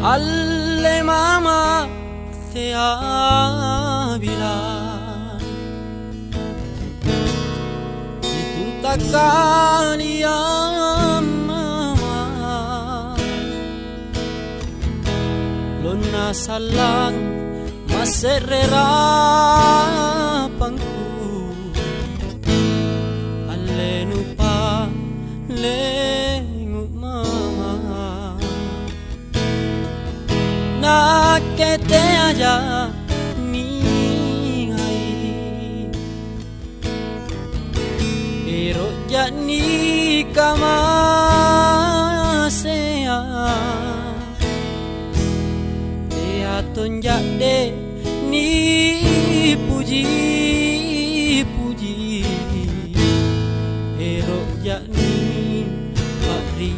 Alle mama te abila dituntakan ya mama lona salang maserera pangku alle nupa lengu mama nakete aja ni ai ero jani kama sea te atonja de ni puji puji ero jani mari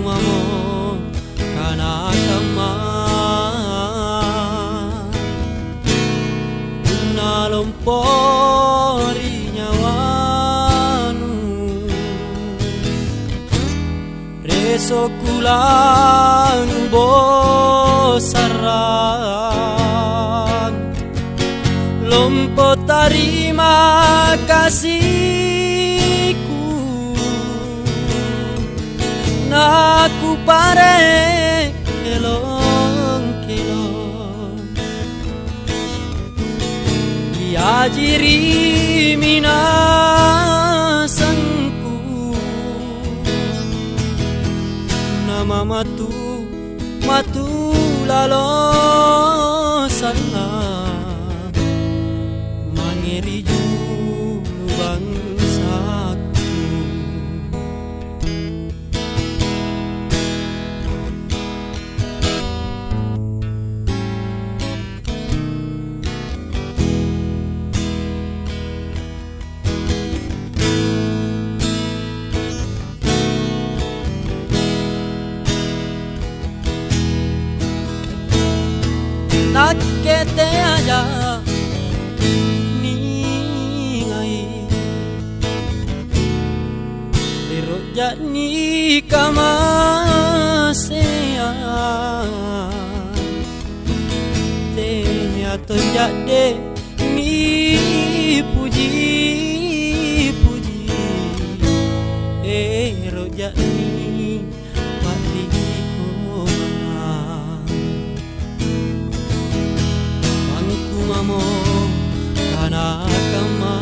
mamo kana kama nalompori nyawanu reso kulan bosaran lompo tarima kasihku naku pare kelong kelong diajiri minasangku nama matu matu lalo sana mangeri julu bangsaku nakete aja ni ngai pero ya ni kama sea te aton ya de ni puji puji ero ya ni mati mamo kana kama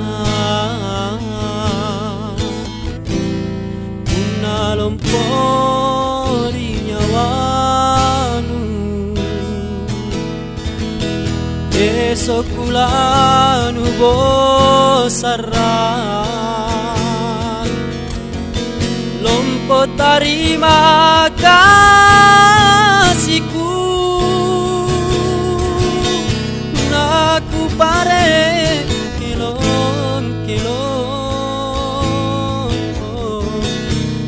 unalompori nyawanu eso kulanu bosaran lompo tarima kasihku aku pare kelong kelong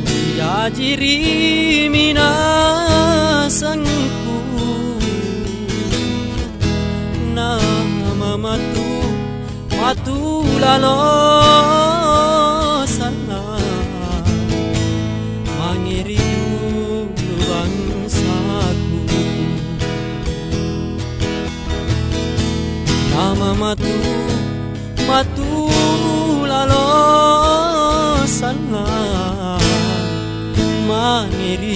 diajiri minasangku nama matu matu lalo sana mangiri julu bangsaku nama matu matu lalo sana mangeri